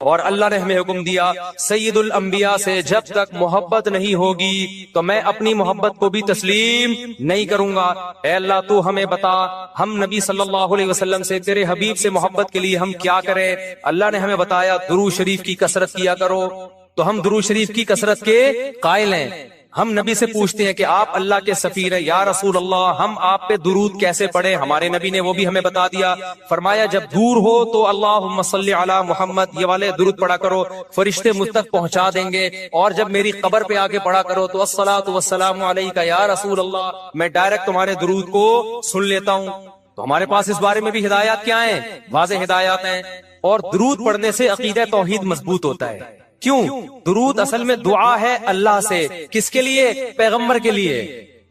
اور اللہ نے ہمیں حکم دیا سید الانبیاء سے جب تک محبت نہیں ہوگی تو میں اپنی محبت کو بھی تسلیم نہیں کروں گا۔ اے اللہ تو ہمیں بتا ہم نبی صلی اللہ علیہ وسلم سے تیرے حبیب سے محبت کے لیے ہم کیا کریں؟ اللہ نے ہمیں بتایا درود شریف کی کثرت کیا کرو، تو ہم درود شریف کی کثرت کے قائل ہیں۔ ہم نبی سے پوچھتے ہیں کہ آپ اللہ کے سفیر ہیں، یا رسول اللہ ہم آپ پہ درود کیسے پڑھیں؟ ہمارے نبی نے وہ بھی ہمیں بتا دیا، فرمایا جب دور ہو تو اللہم صلی علی محمد یہ والے درود پڑھا کرو، فرشتے مجھ تک پہنچا دیں گے، اور جب میری قبر پہ آگے پڑھا کرو تو الصلاۃ والسلام علیک یا رسول اللہ، میں ڈائریکٹ تمہارے درود کو سن لیتا ہوں۔ تو ہمارے پاس اس بارے میں بھی ہدایات کیا ہیں؟ واضح ہدایات ہیں۔ اور درود پڑھنے سے عقیدہ توحید مضبوط ہوتا ہے۔ کیوں؟ درود اصل میں دعا ہے اللہ سے، کس کے لیے؟ پیغمبر کے لیے۔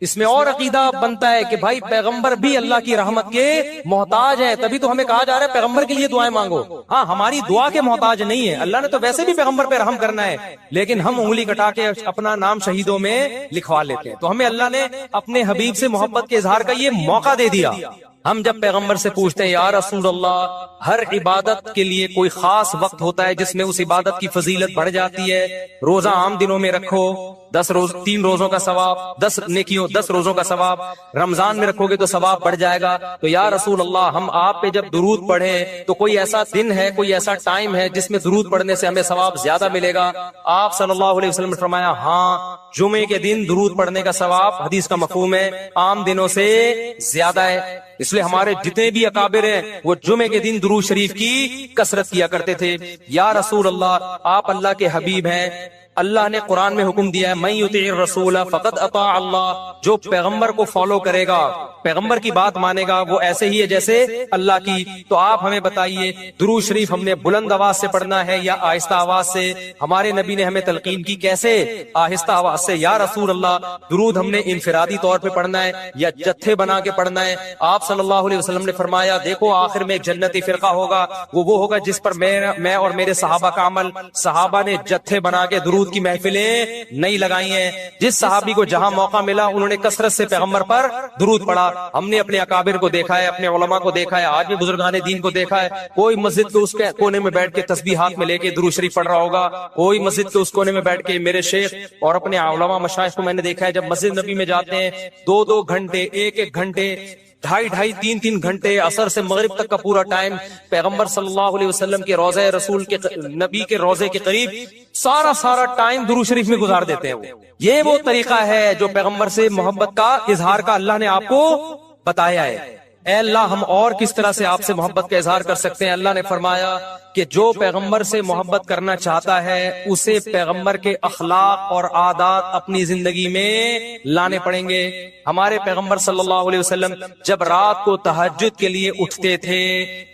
اس میں اور عقیدہ بنتا ہے کہ بھائی پیغمبر بھی اللہ کی رحمت کے محتاج ہے، تبھی تو ہمیں کہا جا رہا ہے پیغمبر کے لیے دعائیں مانگو۔ ہاں ہماری دعا کے محتاج نہیں ہے، اللہ نے تو ویسے بھی پیغمبر پہ رحم کرنا ہے، لیکن ہم انگلی کٹا کے اپنا نام شہیدوں میں لکھوا لیتے ہیں۔ تو ہمیں اللہ نے اپنے حبیب سے محبت کے اظہار کا یہ موقع دے دیا۔ ہم جب پیغمبر سے پوچھتے ہیں یا رسول اللہ ہر عبادت کے لیے کوئی خاص وقت ہوتا ہے جس میں اس عبادت کی فضیلت بڑھ جاتی ہے، روزہ عام دنوں میں رکھو 3 روزوں کا ثواب، 10 نیکیوں 10 روزوں کا ثواب، رمضان میں رکھو گے تو ثواب بڑھ جائے گا، تو یا رسول اللہ ہم آپ پہ جب درود پڑھیں تو کوئی ایسا دن ہے، کوئی ایسا ٹائم ہے جس میں درود پڑھنے سے ہمیں ثواب زیادہ ملے گا؟ آپ صلی اللہ علیہ وسلم نے فرمایا ہاں جمعے کے دن درود پڑھنے کا ثواب حدیث کا مفہوم ہے عام دنوں سے زیادہ ہے۔ اس لیے ہمارے جتنے بھی اکابر ہیں وہ جمعے کے دن درود شریف کی کثرت کیا کرتے تھے۔ یا رسول اللہ آپ اللہ کے حبیب ہیں، اللہ نے قرآن میں حکم دیا ہے من یطیع الرسول فقد اطاع اللہ، جو پیغمبر کو فالو کرے گا، پیغمبر کی بات مانے گا، وہ ایسے ہی ہے جیسے اللہ کی۔ تو آپ ہمیں بتائیے درود شریف ہم نے بلند آواز سے پڑھنا ہے یا آہستہ آواز سے؟ ہمارے نبی نے ہمیں تلقین کی کیسے؟ آہستہ آواز سے۔ یا رسول اللہ درود ہم نے انفرادی طور پہ پڑھنا ہے یا جتھے بنا کے پڑھنا ہے؟ آپ صلی اللہ علیہ وسلم نے فرمایا دیکھو آخر میں ایک جنتی فرقہ ہوگا، وہ ہوگا جس پر میں اور میرے صحابہ کا عمل۔ صحابہ نے جتھے بنا کے درود کی محفلیں نہیں لگائی ہیں، جس صحابی کو جہاں موقع ملا انہوں نے کثرت سے پیغمبر پر درود پڑھا۔ ہم نے اپنے اکابر کو دیکھا ہے، اپنے علماء کو دیکھا ہے، آج بھی بزرگان دین کو دیکھا ہے، کوئی مسجد کے اس کے کونے میں بیٹھ کے تسبیح ہاتھ میں لے کے درود شریف پڑھ رہا ہوگا، کوئی مسجد کے اس کونے میں بیٹھ کے میرے شیخ اور اپنے علماء مشائخ کو میں نے دیکھا ہے جب مسجد نبی میں جاتے ہیں 2 گھنٹے 1 گھنٹے 2.5 3 گھنٹے عصر سے مغرب تک کا پورا ٹائم پیغمبر صلی اللہ علیہ وسلم کے روضہ رسول کے نبی کے روضے کے قریب سارا ٹائم درود شریف میں گزار دیتے ہیں۔ یہ وہ طریقہ ہے جو پیغمبر سے محبت کا اظہار کا اللہ نے آپ کو بتایا ہے۔ اے اللہ ہم اور کس طرح سے آپ سے محبت کا اظہار کر سکتے ہیں؟ اللہ نے فرمایا کہ جو پیغمبر سے محبت کرنا چاہتا ہے اسے پیغمبر کے اخلاق اور عادات اپنی زندگی میں لانے پڑیں گے۔ ہمارے پیغمبر صلی اللہ علیہ وسلم جب رات کو تہجد کے لیے اٹھتے تھے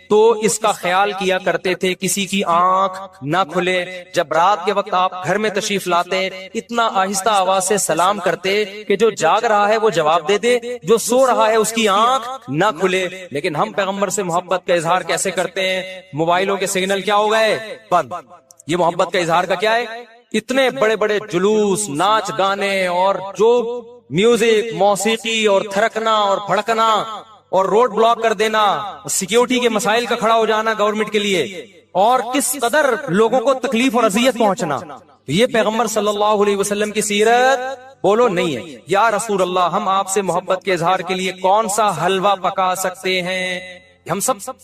تو اس کا خیال کیا کرتے تھے کسی کی آنکھ نہ کھلے۔ جب رات کے وقت آپ گھر میں تشریف لاتے اتنا آہستہ آواز سے سلام کرتے کہ جو جاگ رہا ہے وہ جواب دے دے، جو سو رہا ہے اس کی آنکھ نہ کھلے۔ لیکن ہم پیغمبر سے محبت کا اظہار کیسے کرتے ہیں؟ موبائلوں کے سگنل کیا ہو گئے؟ بند۔ یہ محبت کا اظہار کا کیا ہے؟ اتنے بڑے بڑے جلوس، ناچ گانے اور جو میوزک، موسیقی اور تھرکنا اور بھڑکنا اور روڈ بلاک کر دینا، سیکیورٹی کے مسائل کا کھڑا ہو جانا گورنمنٹ کے لیے، اور کس قدر لوگوں کو تکلیف اور اذیت پہنچنا، یہ پیغمبر صلی اللہ علیہ وسلم کی سیرت بولو نہیں ہے۔ یا رسول اللہ ہم آپ سے محبت کے اظہار کے لیے کون سا حلوہ پکا سکتے ہیں؟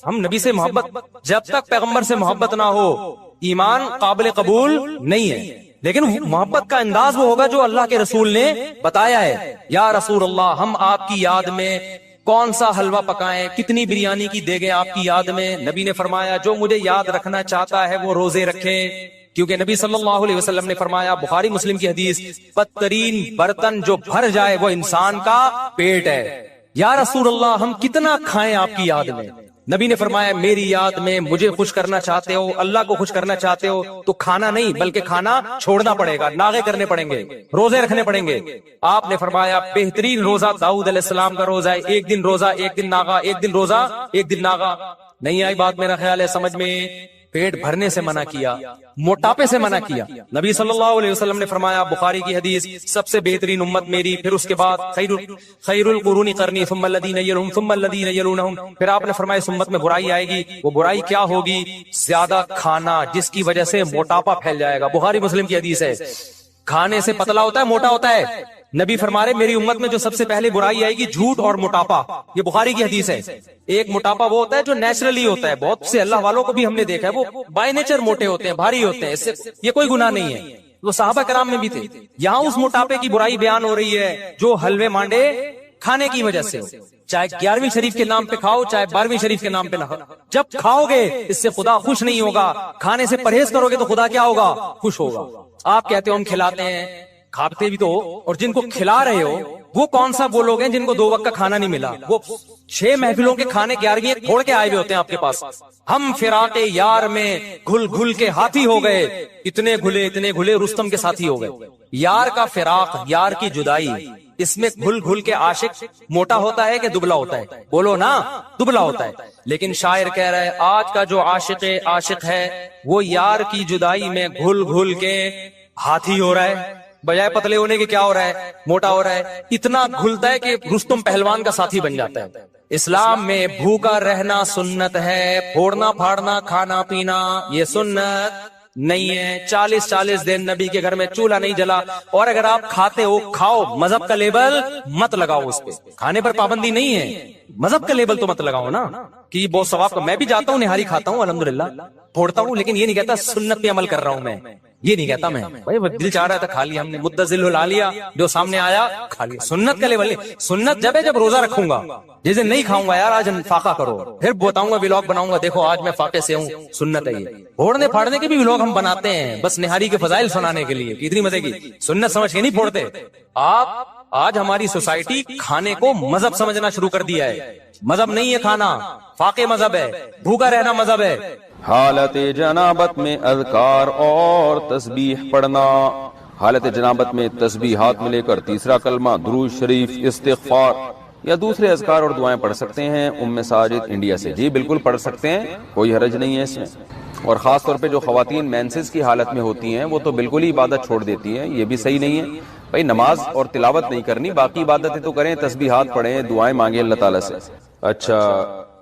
ہم نبی سے محبت، جب تک پیغمبر سے محبت نہ ہو ایمان قابل قبول نہیں ہے، لیکن محبت کا انداز وہ ہوگا جو اللہ کے رسول نے بتایا ہے۔ یا رسول اللہ ہم آپ کی یاد میں کون سا حلوہ پکائیں، کتنی بریانی کی دیگیں آپ کی یاد میں؟ نبی نے فرمایا جو مجھے یاد رکھنا چاہتا ہے وہ روزے رکھے، کیونکہ نبی صلی اللہ علیہ وسلم نے فرمایا بخاری مسلم کی حدیث بدترین برتن جو بھر جائے وہ انسان کا پیٹ ہے۔ یا رسول اللہ ہم کتنا کھائیں آپ کی یاد میں؟ نبی نے فرمایا میری یاد میں مجھے خوش کرنا چاہتے ہو، اللہ کو خوش کرنا چاہتے ہو تو کھانا نہیں بلکہ کھانا چھوڑنا پڑے گا، ناغے کرنے پڑیں گے، روزے رکھنے پڑیں گے۔ آپ نے فرمایا بہترین روزہ داؤد علیہ السلام کا روزہ ہے، 1 دن روزہ 1 دن ناغا، 1 دن روزہ 1 دن ناغا۔ نہیں آئی بات میرا خیال ہے سمجھ میں؟ پیٹ بھرنے سے منع کیا، موٹاپے سے منع کیا۔ نبی صلی اللہ علیہ وسلم نے فرمایا، بخاری کی حدیث، سب سے بہترین امت میری، پھر اس کے بعد خیر القرون قرنی ثم الذین یلونہم ثم الذین یلونہم، پھر آپ نے فرمایا اس امت میں برائی آئے گی۔ وہ برائی کیا ہوگی؟ زیادہ کھانا، جس کی وجہ سے موٹاپا پھیل جائے گا۔ بخاری مسلم کی حدیث ہے، کھانے سے پتلا ہوتا ہے، موٹا ہوتا ہے۔ نبی فرما رہے میری امت میں جو سب سے پہلے برائی آئے گی جھوٹ اور موٹاپا۔ یہ بخاری کی حدیث ہے۔ ایک موٹاپا وہ ہوتا ہے جو نیچرلی ہوتا ہے، بہت سے اللہ والوں کو بھی ہم نے دیکھا ہے وہ بائی نیچر موٹے ہوتے ہیں، بھاری ہوتے ہیں، اس سے یہ کوئی گناہ نہیں ہے، وہ صحابہ کرام میں بھی تھے۔ یہاں اس موٹاپے کی برائی بیان ہو رہی ہے جو حلوے مانڈے کھانے کی وجہ سے، چاہے 11ویں شریف کے نام پہ کھاؤ، چاہے 12ویں شریف کے نام پہ نہ کھاؤ، جب کھاؤ گے اس سے خدا خوش نہیں ہوگا۔ کھانے سے پرہیز کرو گے تو خدا کیا ہوگا؟ خوش ہوگا۔ آپ کہتے ہو ہم کھلاتے ہیں، کھاتے بھی تو ہو، اور جن کو کھلا رہے ہو وہ کون سا وہ لوگ ہیں جن کو 2 وقت کا کھانا نہیں ملا؟ وہ 6 محفلوں کے کھانے 11ویں چھوڑ کے آئے ہوئے ہوتے ہیں آپ کے پاس۔ ہم فراق یار میں گھل گھل کے ہاتھی ہو گئے، اتنے گھلے رستم کے ساتھی ہو گئے۔ یار کا فراق، یار کی جدائی، اس میں گھل گھل کے عاشق موٹا ہوتا ہے کہ دبلا ہوتا ہے؟ بولو نا، دبلا ہوتا ہے۔ لیکن شاعر کہہ رہا ہے آج کا جو عاشق ہے وہ یار کی جدائی میں گھل گھل کے ہاتھی ہو رہا ہے، بجائے پتلے ہونے کے کیا ہو رہا ہے؟ موٹا ہو رہا ہے۔ اتنا گھلتا ہے کہ رستم پہلوان کا ساتھی بن جاتا ہے۔ اسلام میں بھوکا رہنا سنت ہے، پھوڑنا پھاڑنا کھانا پینا یہ سنت نہیں ہے۔ 40 دن نبی کے گھر میں چولہا نہیں جلا، اور اگر آپ کھاتے ہو کھاؤ، مذہب کا لیبل مت لگاؤ اس پہ۔ کھانے پر پابندی نہیں ہے، مذہب کا لیبل تو مت لگاؤ نا کہ بہت ثواب کا۔ میں بھی جاتا ہوں، نہاری کھاتا ہوں، الحمدللہ پھوڑتا ہوں، لیکن یہ نہیں کہتا سنت پہ عمل کر رہا ہوں میں، یہ نہیں کہتا میں۔ بھائی دل چاہ رہا تھا کھا لیا ہم نے، مدذل لا لیا، جو سامنے آیا کھا لیا۔ سنت کا لیول نہیں، سنت جب ہے جب روزہ رکھوں گا، جس دن نہیں کھاؤں گا یار آج فاقہ کرو، پھر بتاؤں گا، ولاگ بناؤں گا، دیکھو آج میں فاقے سے ہوں، سنت ہے یہ۔ پھوڑنے پھاڑنے کے بھی ولاگ ہم بناتے ہیں بس نہاری کے فضائل سنانے کے لیے، اتنی مزے کی سنت سمجھ کے نہیں پھوڑتے آپ۔ آج ہماری سوسائٹی کھانے کو مذہب سمجھنا شروع کر دیا ہے۔ مذہب نہیں ہے کھانا، فاقے مذہب ہے، بھوکا رہنا مذہب ہے۔ حالت جنابت میں اذکار اور تسبیح پڑھنا۔ حالت جنابت میں تسبیح ہاتھ میں لے کر تیسرا کلمہ، درود شریف، استغفار یا دوسرے اذکار اور دعائیں پڑھ سکتے ہیں۔ ام ساجد انڈیا سے، جی بالکل پڑھ سکتے ہیں، کوئی حرج نہیں ہے اس میں۔ اور خاص طور پہ جو خواتین مینسز کی حالت میں ہوتی ہیں وہ تو بالکل ہی عبادت چھوڑ دیتی ہیں، یہ بھی صحیح نہیں ہے۔ بھائی نماز اور تلاوت نہیں کرنی، باقی عبادتیں تو کریں، تسبیحات پڑھیں، دعائیں مانگیں اللہ تعالیٰ سے۔ اچھا،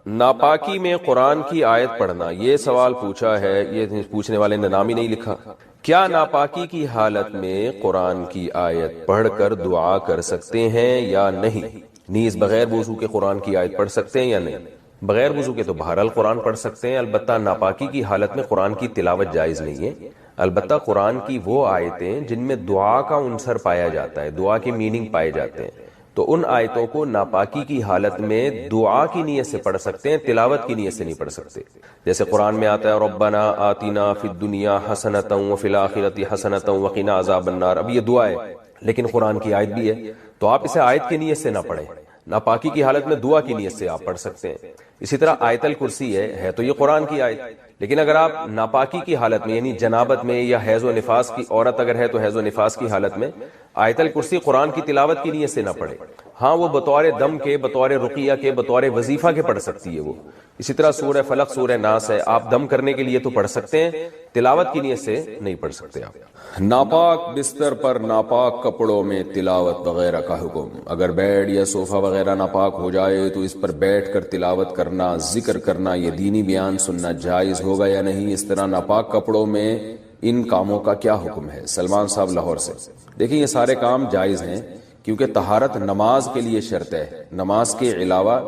ناپاکی میں قرآن کی آیت پڑھنا، یہ سوال پوچھا ہے، یہ پوچھنے والے نے نام ہی نہیں لکھا۔ کیا ناپاکی کی حالت میں قرآن کی آیت پڑھ کر دعا کر سکتے ہیں یا نہیں؟ نیز بغیر وضو کے قرآن کی آیت پڑھ سکتے ہیں یا نہیں؟ بغیر وضو کے تو بہرحال قرآن پڑھ سکتے ہیں، البتہ ناپاکی کی حالت میں قرآن کی تلاوت جائز نہیں ہے۔ البتہ قرآن کی وہ آیتیں جن میں دعا کا عنصر پایا جاتا ہے، دعا کے میننگ پائے جاتے ہیں، تو ان آیتوں کو ناپاکی کی حالت میں دعا کی نیت سے پڑھ سکتے ہیں، تلاوت کی نیت سے نہیں پڑھ سکتے۔ جیسے قرآن میں آتا ہے ربنا آتنا فی الدنیا حسنۃ وفی الآخرۃ حسنۃ وقنا عذاب النار، اب یہ دعا ہے لیکن قرآن کی آیت بھی ہے، تو آپ اسے آیت کی نیت سے نہ پڑھیں، ناپاکی کی حالت میں دعا کی نیت سے آپ پڑھ سکتے ہیں۔ اسی طرح آیت الکرسی ہے تو یہ قرآن کی آیت، لیکن اگر آپ ناپاکی کی حالت میں یعنی جنابت میں یا حیض و نفاس کی عورت اگر ہے تو حیض و نفاس کی حالت میں آیت الکرسی قرآن کی تلاوت کی نیت سے نہ پڑھے۔ ہاں وہ بطور دم کے، بطور رقیہ کے، بطور وظیفہ کے پڑھ سکتی ہے وہ۔ اسی طرح سورہ فلق، سورہ ناس ہے، آپ دم کرنے کے لیے تو پڑھ سکتے ہیں، تلاوت کی نیت سے نہیں پڑھ سکتے آپ۔ ناپاک بستر پر ناپاک کپڑوں میں تلاوت وغیرہ کا حکم۔ اگر بیڈ یا صوفہ وغیرہ ناپاک ہو جائے تو اس پر بیٹھ کر تلاوت کرنا، ذکر کرنا، یہ دینی بیان سننا جائز ہوگا یا نہیں؟ اس طرح ناپاک کپڑوں میں ان کاموں کا کیا حکم ہے؟ سلمان صاحب لاہور سے۔ دیکھیں یہ سارے کام جائز ہیں کیونکہ طہارت نماز کے لیے شرط ہے، نماز کے علاوہ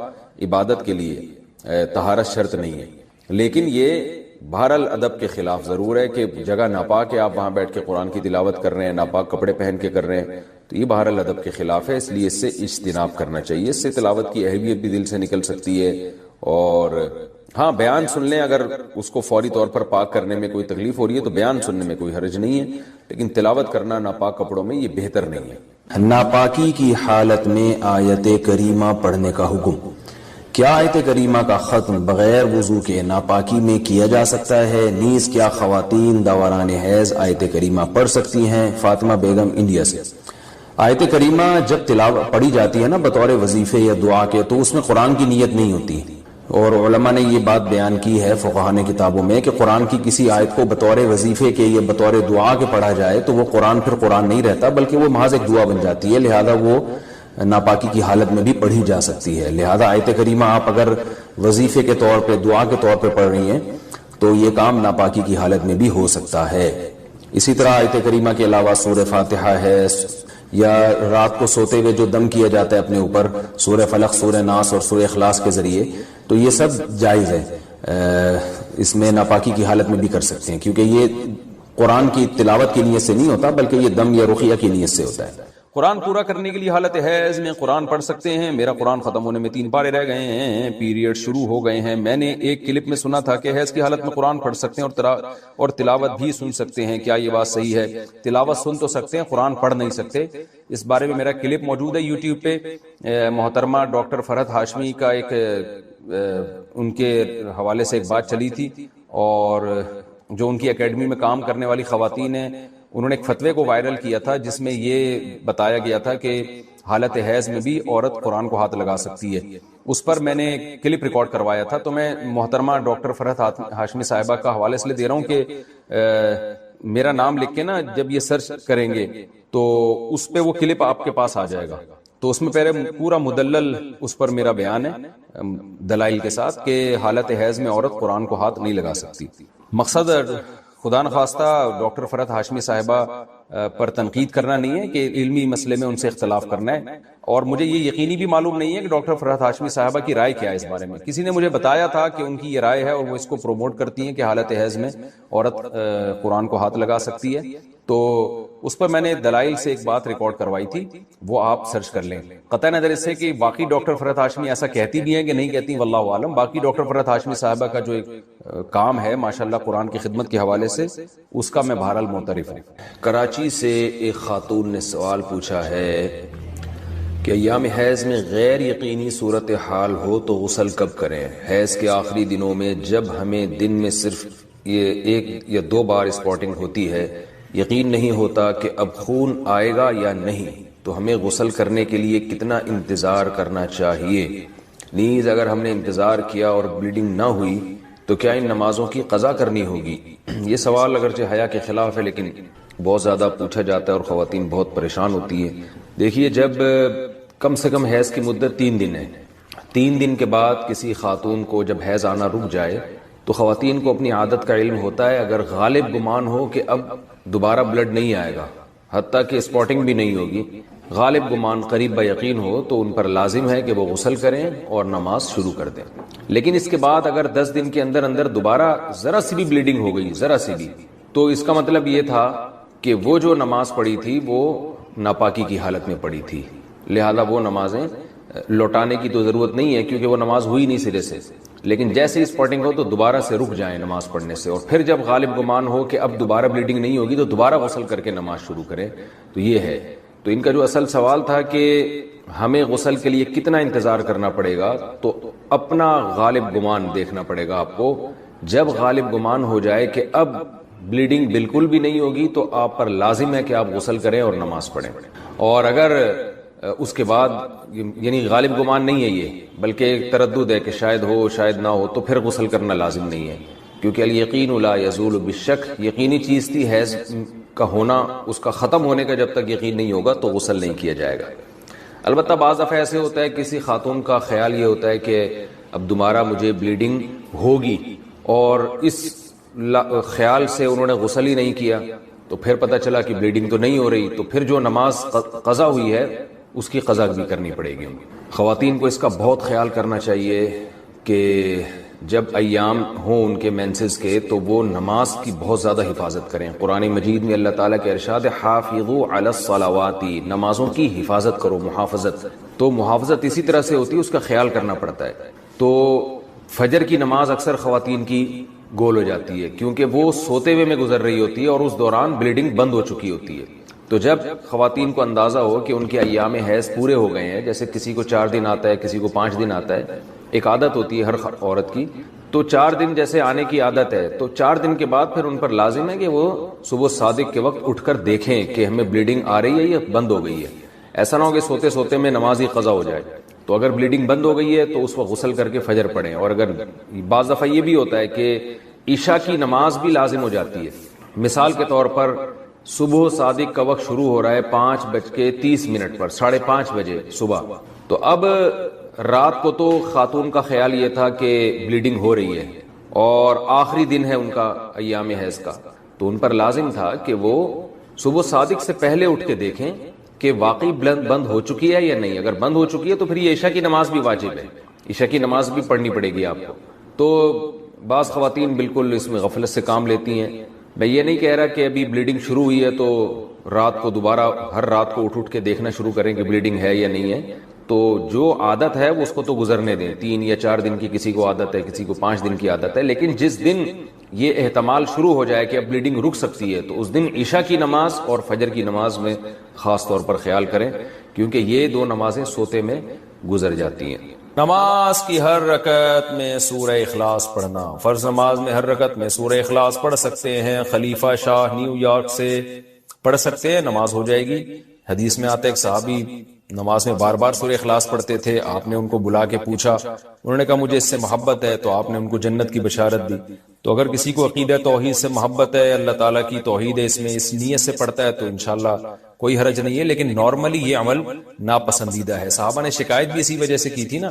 عبادت کے لیے طہارت شرط نہیں ہے، لیکن یہ بہرحال ادب کے خلاف ضرور ہے کہ جگہ ناپاک ہے، آپ وہاں بیٹھ کے قرآن کی تلاوت کر رہے ہیں، ناپاک کپڑے پہن کے کر رہے ہیں، تو یہ بہرحال ادب کے خلاف ہے، اس لیے اس سے اجتناب کرنا چاہیے۔ اس سے تلاوت کی اہمیت بھی دل سے نکل سکتی ہے، اور ہاں بیان سن لیں، اگر اس کو فوری طور پر پاک کرنے میں کوئی تکلیف ہو رہی ہے تو بیان سننے میں کوئی حرج نہیں ہے، لیکن تلاوت کرنا ناپاک کپڑوں میں یہ بہتر نہیں ہے۔ ناپاکی کی حالت میں آیت کریمہ پڑھنے کا حکم۔ کیا آیت کریمہ کا ختم بغیر وضو کے ناپاکی میں کیا جا سکتا ہے؟ نیز کیا خواتین دوران حیض آیت کریمہ پڑھ سکتی ہیں؟ فاطمہ بیگم انڈیا سے۔ آیت کریمہ جب تلاوت پڑھی جاتی ہے نا بطور وظیفے یا دعا کے، تو اس میں قرآن کی نیت نہیں ہوتی، اور علماء نے یہ بات بیان کی ہے فقہا نے کتابوں میں کہ قرآن کی کسی آیت کو بطور وظیفے کے یا بطور دعا کے پڑھا جائے تو وہ قرآن پھر قرآن نہیں رہتا، بلکہ وہ محض ایک دعا بن جاتی ہے، لہذا وہ ناپاکی کی حالت میں بھی پڑھی جا سکتی ہے۔ لہذا آیت کریمہ آپ اگر وظیفے کے طور پہ دعا کے طور پہ پڑھ رہی ہیں تو یہ کام ناپاکی کی حالت میں بھی ہو سکتا ہے۔ اسی طرح آیت کریمہ کے علاوہ سورہ فاتحہ ہے، یا رات کو سوتے ہوئے جو دم کیا جاتا ہے اپنے اوپر سورہ فلق، سورہ ناس اور سورہ اخلاص کے ذریعے، تو یہ سب جائز ہے، اس میں ناپاکی کی حالت میں بھی کر سکتے ہیں، کیونکہ یہ قرآن کی تلاوت کی نیت سے نہیں ہوتا بلکہ یہ دم یا رقیہ کی نیت سے ہوتا ہے۔ قرآن پورا کرنے کے لیے حالت حیض میں قرآن پڑھ سکتے ہیں؟ میرا قرآن ختم ہونے میں 3 پارے رہ گئے ہیں، پیریڈ شروع ہو گئے ہیں۔ میں نے ایک کلپ میں سنا تھا کہ حیض کی حالت میں قرآن پڑھ سکتے ہیں اور تلاوت بھی سن سکتے ہیں، کیا یہ بات صحیح ہے؟ تلاوت سن تو سکتے ہیں، قرآن پڑھ نہیں سکتے۔ اس بارے میں میرا کلپ موجود ہے یوٹیوب پہ، محترمہ ڈاکٹر فرحت ہاشمی کا ایک ان کے حوالے سے ایک بات چلی تھی، اور جو ان کی اکیڈمی میں کام کرنے والی خواتین ہیں انہوں نے ایک فتوے کو وائرل کیا تھا جس میں یہ بتایا گیا تھا کہ حالت حیض میں بھی عورت قرآن کو ہاتھ لگا سکتی ہے۔ اس پر میں نے کلپ ریکارڈ کروایا تھا، تو میں محترمہ ڈاکٹر فرحت ہاشمی صاحبہ کا حوالے سے دے رہا ہوں کہ میرا نام لکھ کے نا جب یہ سرچ کریں گے تو اس پہ وہ کلپ آپ کے پاس آ جائے گا، تو اس میں پہلے پورا مدلل اس پر میرا بیان ہے دلائل کے ساتھ کہ حالت حیض میں عورت قرآن کو ہاتھ نہیں لگا سکتی۔ مقصد خدا نخواستہ ڈاکٹر فرحت ہاشمی صاحبہ پر تنقید کرنا نہیں ہے کہ علمی مسئلے میں ان سے اختلاف کرنا ہے، اور مجھے یہ یقینی بھی معلوم نہیں ہے کہ ڈاکٹر فرحت ہاشمی صاحبہ کی رائے کیا ہے اس بارے میں۔ کسی نے مجھے بتایا تھا کہ ان کی یہ رائے ہے اور وہ اس کو پروموٹ کرتی ہیں کہ حالت حیض میں عورت قرآن کو ہاتھ لگا سکتی ہے، تو اس پر میں نے دلائل سے ایک بات ریکارڈ کروائی تھی، وہ آپ سرچ کر لیں۔ قطع نظر اس سے کہ باقی ڈاکٹر فرحت ہاشمی ایسا کہتی بھی ہیں کہ نہیں کہتی، واللہ عالم، باقی ڈاکٹر فرحت ہاشمی صاحبہ کا جو ایک کام ہے ماشاءاللہ قرآن کی خدمت کے حوالے سے، اس کا میں بہرحال معترف ہوں۔ کراچی سے ایک خاتون نے سوال پوچھا ہے کہ ایام حیض میں غیر یقینی صورتحال ہو تو غسل کب کریں؟ حیض کے آخری دنوں میں جب ہمیں دن میں صرف یہ 1 یا 2 بار اسپاٹنگ ہوتی ہے، یقین نہیں ہوتا کہ اب خون آئے گا یا نہیں، تو ہمیں غسل کرنے کے لیے کتنا انتظار کرنا چاہیے؟ نیز اگر ہم نے انتظار کیا اور بلیڈنگ نہ ہوئی تو کیا ان نمازوں کی قضا کرنی ہوگی؟ یہ سوال اگرچہ حیا کے خلاف ہے لیکن بہت زیادہ پوچھا جاتا ہے اور خواتین بہت پریشان ہوتی ہیں۔ دیکھیے، جب کم سے کم حیض کی مدت 3 دن ہے، 3 دن کے بعد کسی خاتون کو جب حیض آنا رک جائے تو خواتین کو اپنی عادت کا علم ہوتا ہے، اگر غالب گمان ہو کہ اب دوبارہ بلڈ نہیں آئے گا، حتیٰ کہ اسپاٹنگ بھی نہیں ہوگی، غالب گمان قریب یقین ہو، تو ان پر لازم ہے کہ وہ غسل کریں اور نماز شروع کر دیں۔ لیکن اس کے بعد اگر 10 دن کے اندر اندر دوبارہ ذرا سی بھی بلیڈنگ ہو گئی، ذرا سی بھی، تو اس کا مطلب یہ تھا کہ وہ جو نماز پڑھی تھی وہ ناپاکی کی حالت میں پڑھی تھی، لہذا وہ نمازیں لوٹانے کی تو ضرورت نہیں ہے کیونکہ وہ نماز ہوئی نہیں سرے سے، لیکن جیسے ہی اسپاٹنگ ہو تو دوبارہ سے رک جائیں نماز پڑھنے سے، اور پھر جب غالب گمان ہو کہ اب دوبارہ بلیڈنگ نہیں ہوگی تو دوبارہ غسل کر کے نماز شروع کریں۔ تو یہ ہے، تو ان کا جو اصل سوال تھا کہ ہمیں غسل کے لیے کتنا انتظار کرنا پڑے گا، تو اپنا غالب گمان دیکھنا پڑے گا آپ کو۔ جب غالب گمان ہو جائے کہ اب بلیڈنگ بالکل بھی نہیں ہوگی تو آپ پر لازم ہے کہ آپ غسل کریں اور نماز پڑھیں، اور اگر اس کے بعد یعنی غالب گمان نہیں ہے یہ بلکہ ایک تردد ہے کہ شاید ہو شاید نہ ہو، تو پھر غسل کرنا لازم نہیں ہے، کیونکہ الیقین لا یزول بالشک، یقینی چیز تھی حیض کا ہونا، اس کا ختم ہونے کا جب تک یقین نہیں ہوگا تو غسل نہیں کیا جائے گا۔ البتہ بعض دفعہ ایسے ہوتا ہے کسی خاتون کا خیال یہ ہوتا ہے کہ اب دوبارہ مجھے بلیڈنگ ہوگی، اور اس خیال سے انہوں نے غسل ہی نہیں کیا، تو پھر پتہ چلا کہ بلیڈنگ تو نہیں ہو رہی، تو پھر جو نماز قضا ہوئی ہے اس کی قضا بھی کرنی پڑے گی۔ خواتین کو اس کا بہت خیال کرنا چاہیے کہ جب ایام ہوں ان کے مینسز کے تو وہ نماز کی بہت زیادہ حفاظت کریں۔ قرآن مجید میں اللہ تعالیٰ کے ارشاد حافظوا علی الصلوات، نمازوں کی حفاظت کرو، محافظت، تو محافظت اسی طرح سے ہوتی ہے، اس کا خیال کرنا پڑتا ہے۔ تو فجر کی نماز اکثر خواتین کی گول ہو جاتی ہے کیونکہ وہ سوتے ہوئے میں گزر رہی ہوتی ہے اور اس دوران بلیڈنگ بند ہو چکی ہوتی ہے، تو جب خواتین کو اندازہ ہو کہ ان کے ایام حیض پورے ہو گئے ہیں، جیسے کسی کو 4 دن آتا ہے، کسی کو 5 دن آتا ہے، ایک عادت ہوتی ہے ہر عورت کی، تو 4 دن جیسے آنے کی عادت ہے، تو 4 دن کے بعد پھر ان پر لازم ہے کہ وہ صبح صادق کے وقت اٹھ کر دیکھیں کہ ہمیں بلیڈنگ آ رہی ہے یا بند ہو گئی ہے۔ ایسا نہ ہو کہ سوتے سوتے میں نماز ہی قضا ہو جائے۔ تو اگر بلیڈنگ بند ہو گئی ہے تو اس وقت غسل کر کے فجر پڑھیں. اور اگر بعض دفعہ یہ بھی ہوتا ہے کہ عشاء کی نماز بھی لازم ہو جاتی ہے. مثال کے طور پر صبح صادق کا وقت شروع ہو رہا ہے 5:30 پر، 5:30 بجے صبح. تو اب رات کو تو خاتون کا خیال یہ تھا کہ بلیڈنگ ہو رہی ہے اور آخری دن ہے ان کا ایام حیض کا، تو ان پر لازم تھا کہ وہ صبح صادق سے پہلے اٹھ کے دیکھیں کہ واقعی بند ہو چکی ہے یا نہیں. اگر بند ہو چکی ہے تو پھر یہ عشاء کی نماز بھی واجب ہے، عشاء کی نماز بھی پڑھنی پڑے گی آپ کو. تو بعض خواتین بالکل اس میں غفلت سے کام لیتی ہیں. میں یہ نہیں کہہ رہا کہ ابھی بلیڈنگ شروع ہوئی ہے تو رات کو دوبارہ ہر رات کو اٹھ کے دیکھنا شروع کریں کہ بلیڈنگ ہے یا نہیں ہے. تو جو عادت ہے اس کو تو گزرنے دیں. 3 یا 4 دن کی کسی کو عادت ہے، کسی کو 5 دن کی عادت ہے. لیکن جس دن یہ احتمال شروع ہو جائے کہ اب بلیڈنگ رک سکتی ہے تو اس دن عشاء کی نماز اور فجر کی نماز میں خاص طور پر خیال کریں، کیونکہ یہ 2 نمازیں سوتے میں گزر جاتی ہیں. نماز کی ہر رکعت میں سورہ اخلاص پڑھنا. فرض نماز میں ہر رکعت میں سورہ اخلاص پڑھ سکتے ہیں. خلیفہ شاہ نیو یارک سے پڑھ سکتے ہیں، نماز ہو جائے گی. حدیث میں آتا ہے ایک صحابی نماز میں بار بار سورہ اخلاص پڑھتے تھے. آپ نے ان کو بلا کے پوچھا، انہوں نے کہا مجھے اس سے محبت ہے، تو آپ نے ان کو جنت کی بشارت دی. تو اگر کسی کو عقیدہ توحید سے محبت ہے، اللہ تعالیٰ کی توحید ہے، اس میں اس نیت سے پڑھتا ہے تو انشاءاللہ کوئی حرج نہیں ہے. لیکن نارملی یہ عمل ناپسندیدہ ہے. صحابہ نے شکایت بھی اسی وجہ سے کی تھی نا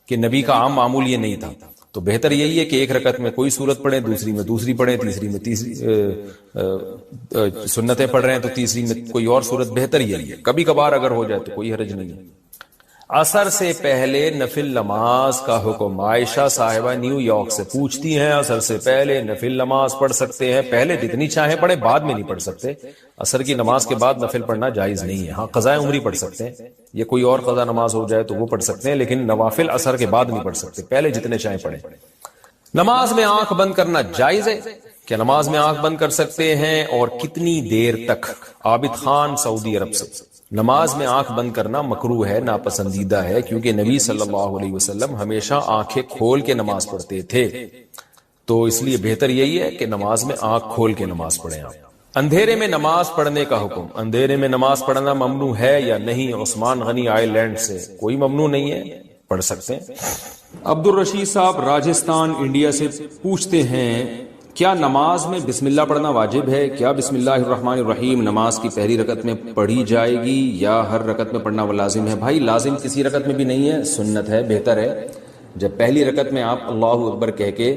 کہ نبی کا عام معمول یہ نہیں تھا. تو بہتر یہی ہے کہ ایک رکعت میں کوئی سورت پڑھیں، دوسری میں دوسری پڑھیں، تیسری میں تیسری سنتیں پڑھ رہے ہیں تو تیسری میں کوئی اور سورت. بہتر یہی ہے. کبھی کبھار اگر ہو جائے تو کوئی حرج نہیں ہے. عصر سے پہلے نفل نماز کا حکم. عائشہ صاحبہ نیو یارک سے پوچھتی ہیں عصر سے پہلے نفل نماز پڑھ سکتے ہیں؟ پہلے جتنی چاہیں پڑھیں، بعد میں نہیں پڑھ سکتے. عصر کی نماز کے بعد نفل پڑھنا جائز نہیں ہے. ہاں قضاء عمری پڑھ سکتے ہیں، یا کوئی اور قضا نماز ہو جائے تو وہ پڑھ سکتے ہیں، لیکن نوافل عصر کے بعد نہیں پڑھ سکتے. پہلے جتنے چاہیں پڑھیں. نماز میں آنکھ بند کرنا جائز ہے؟ کیا نماز میں آنکھ بند کر سکتے ہیں اور کتنی دیر تک؟ عابد خان سعودی عرب سے. نماز میں آنکھ بند کرنا مکروہ ہے، ناپسندیدہ ہے، کیونکہ نبی صلی اللہ علیہ وسلم ہمیشہ آنکھیں کھول کے نماز پڑھتے تھے. تو اس لیے بہتر یہی ہے کہ نماز میں آنکھ کھول کے نماز پڑھیں آپ. اندھیرے میں نماز پڑھنے کا حکم. اندھیرے میں نماز پڑھنا ممنوع ہے یا نہیں؟ عثمان غنی آئی لینڈ سے. کوئی ممنوع نہیں ہے، پڑھ سکتے ہیں. عبد الرشید صاحب راجستھان انڈیا سے پوچھتے ہیں کیا نماز میں بسم اللہ پڑھنا واجب ہے؟ کیا بسم اللہ الرحمن الرحیم نماز کی پہلی رکعت میں پڑھی جائے گی یا ہر رکعت میں پڑھنا وہ لازم ہے؟ بھائی لازم کسی رکعت میں بھی نہیں ہے، سنت ہے. بہتر ہے جب پہلی رکعت میں آپ اللہ اکبر کہہ کے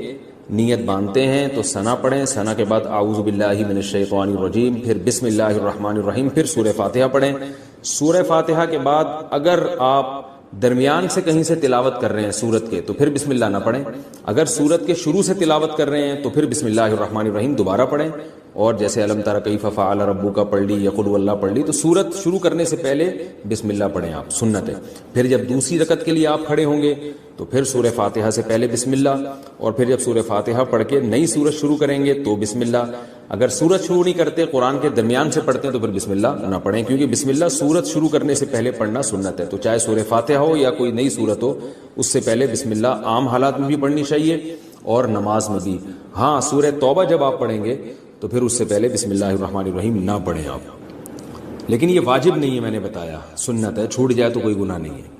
نیت باندھتے ہیں تو ثنا پڑھیں. ثنا کے بعد اعوذ باللہ من الشیطان الرجیم، پھر بسم اللہ الرحمن الرحیم، پھر سورہ فاتحہ پڑھیں. سورہ فاتحہ کے بعد اگر آپ درمیان سے کہیں سے تلاوت کر رہے ہیں سورت کے تو پھر بسم اللہ نہ پڑھیں. اگر سورت کے شروع سے تلاوت کر رہے ہیں تو پھر بسم اللہ الرحمن الرحیم دوبارہ پڑھیں. اور جیسے علم تر کیف فعل ربک پڑھ لی یا قل واللہ پڑھ لی تو سورت شروع کرنے سے پہلے بسم اللہ پڑھیں آپ، سنت ہے. پھر جب دوسری رکعت کے لیے آپ کھڑے ہوں گے تو پھر سورہ فاتحہ سے پہلے بسم اللہ، اور پھر جب سورہ فاتحہ پڑھ کے نئی سورت شروع کریں گے تو بسم اللہ. اگر سورت شروع نہیں کرتے، قرآن کے درمیان سے پڑھتے ہیں تو پھر بسم اللہ نہ پڑھیں، کیونکہ بسم اللہ سورت شروع کرنے سے پہلے پڑھنا سنت ہے. تو چاہے سورہ فاتحہ ہو یا کوئی نئی سورت ہو، اس سے پہلے بسم اللہ عام حالات میں بھی پڑھنی چاہیے اور نماز میں بھی. ہاں سورہ توبہ جب آپ پڑھیں گے تو پھر اس سے پہلے بسم اللہ الرحمن الرحیم نہ پڑھیں آپ. لیکن یہ واجب نہیں ہے، میں نے بتایا سنت ہے، چھوٹ جائے تو کوئی گناہ نہیں ہے.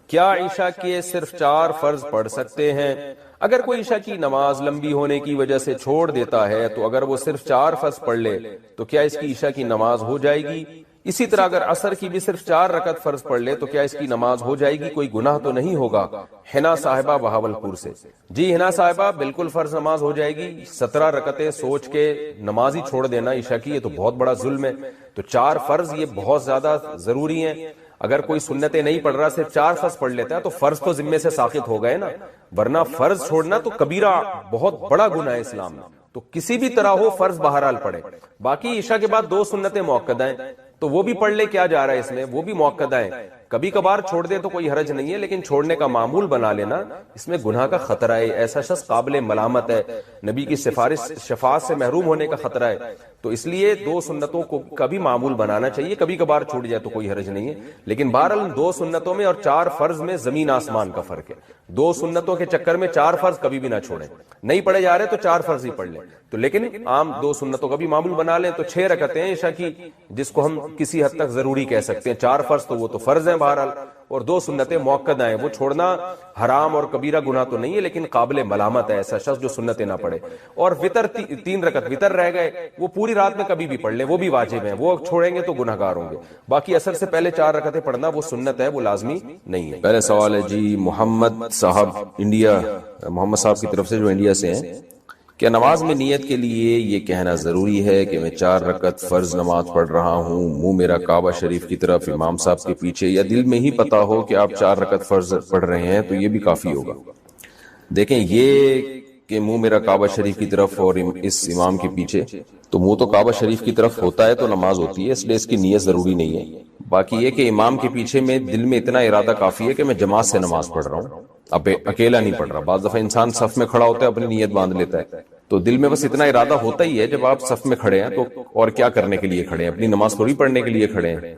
کیا عشاء کے صرف 4 فرض پڑھ سکتے ہیں؟ اگر کوئی عشاء کی نماز لمبی ہونے کی وجہ سے چھوڑ دیتا ہے تو اگر وہ صرف 4 فرض پڑھ لے تو کیا اس کی عشاء کی نماز ہو جائے گی؟ اسی طرح اگر عصر کی بھی صرف 4 رکعت فرض پڑھ لے تو کیا اس کی نماز ہو جائے گی؟ کوئی گناہ تو نہیں ہوگا؟ حنا صاحبہ بہاولپور سے. جی حنا صاحبہ بالکل فرض نماز ہو جائے گی. 17 رکعتیں سوچ کے نماز ہی چھوڑ دینا عشاء کی، یہ تو بہت بڑا ظلم ہے. تو 4 فرض یہ بہت زیادہ ضروری ہیں. اگر کوئی سنتیں نہیں پڑھ رہا، صرف 4 فرض پڑھ لیتا ہے تو فرض تو ذمے سے ساقط ہو گئے نا، ورنہ فرض چھوڑنا تو کبیرہ بہت بڑا گناہ ہے اسلام میں. تو کسی بھی طرح ہو فرض بہرحال پڑھے. باقی عشاء کے بعد 2 سنتیں مؤکدہ ہیں تو وہ بھی پڑھ لے، کیا جا رہا ہے اس میں، وہ بھی مؤکدہ ہیں. کبھی کبھار چھوڑ دے تو کوئی حرج نہیں ہے، لیکن چھوڑنے کا معمول بنا لینا اس میں گناہ کا خطرہ ہے. ایسا شخص قابل ملامت ہے، نبی کی شفاعت سے محروم ہونے کا خطرہ ہے. تو اس لیے 2 سنتوں کو کبھی معمول بنانا چاہیے. کبھی کبھار چھوٹ جائے تو کوئی حرج نہیں ہے، لیکن بہرحال 2 سنتوں میں اور 4 فرض میں زمین آسمان کا فرق ہے. 2 سنتوں کے چکر میں 4 فرض کبھی بھی نہ چھوڑیں. نہیں پڑھے جا رہے تو 4 فرض ہی پڑھ لیں. تو لیکن عام 2 سنتوں کا بھی معمول بنا لیں تو 6 رکعتیں عشاء کی، جس کو ہم کسی حد تک ضروری کہہ سکتے ہیں. 4 فرض تو وہ تو فرض ہیں بہرحال، اور 2 سنتیں مؤکدہ ہیں. وہ چھوڑنا حرام اور کبیرہ گناہ تو نہیں ہے لیکن قابل ملامت ہے ایسا شخص جو سنتیں نہ پڑھے. اور وطر 3 رکعت وطر رہ گئے, وہ پوری رات میں کبھی بھی پڑھ لیں, وہ بھی واجب ہیں, وہ چھوڑیں گے تو گناہگار ہوں گے. باقی عصر سے پہلے 4 رکعتیں پڑھنا وہ سنت ہے, وہ لازمی نہیں ہے. پہلے سوال ہے جی محمد صاحب انڈیا, محمد صاحب کی طرف سے جو انڈیا سے ہیں, کیا نماز میں نیت کے لیے یہ کہنا ضروری ہے کہ میں 4 رکعت فرض نماز پڑھ رہا ہوں, منہ میرا کعبہ شریف کی طرف, امام صاحب کے پیچھے, یا دل میں ہی پتا ہو کہ آپ 4 رکعت فرض پڑھ رہے ہیں تو یہ بھی کافی ہوگا؟ دیکھیں, یہ کہ منہ میرا کعبہ شریف کی طرف اور اس امام کے پیچھے, تو منہ تو کعبہ شریف کی طرف ہوتا ہے تو نماز ہوتی ہے, اس لیے اس کی نیت ضروری نہیں ہے. باقی یہ کہ امام کے پیچھے میں دل میں اتنا ارادہ کافی ہے کہ میں جماعت سے نماز پڑھ رہا ہوں, اب اکیلا نہیں پڑھ رہا. بعض دفعہ انسان صف میں کھڑا ہوتا ہے اپنی نیت باندھ لیتا ہے, تو دل میں بس اتنا ارادہ ہوتا ہی ہے. جب آپ صف میں کھڑے ہیں تو اور کیا کرنے کے لیے کھڑے ہیں, اپنی نماز تھوڑی پڑھنے کے لیے کھڑے ہیں.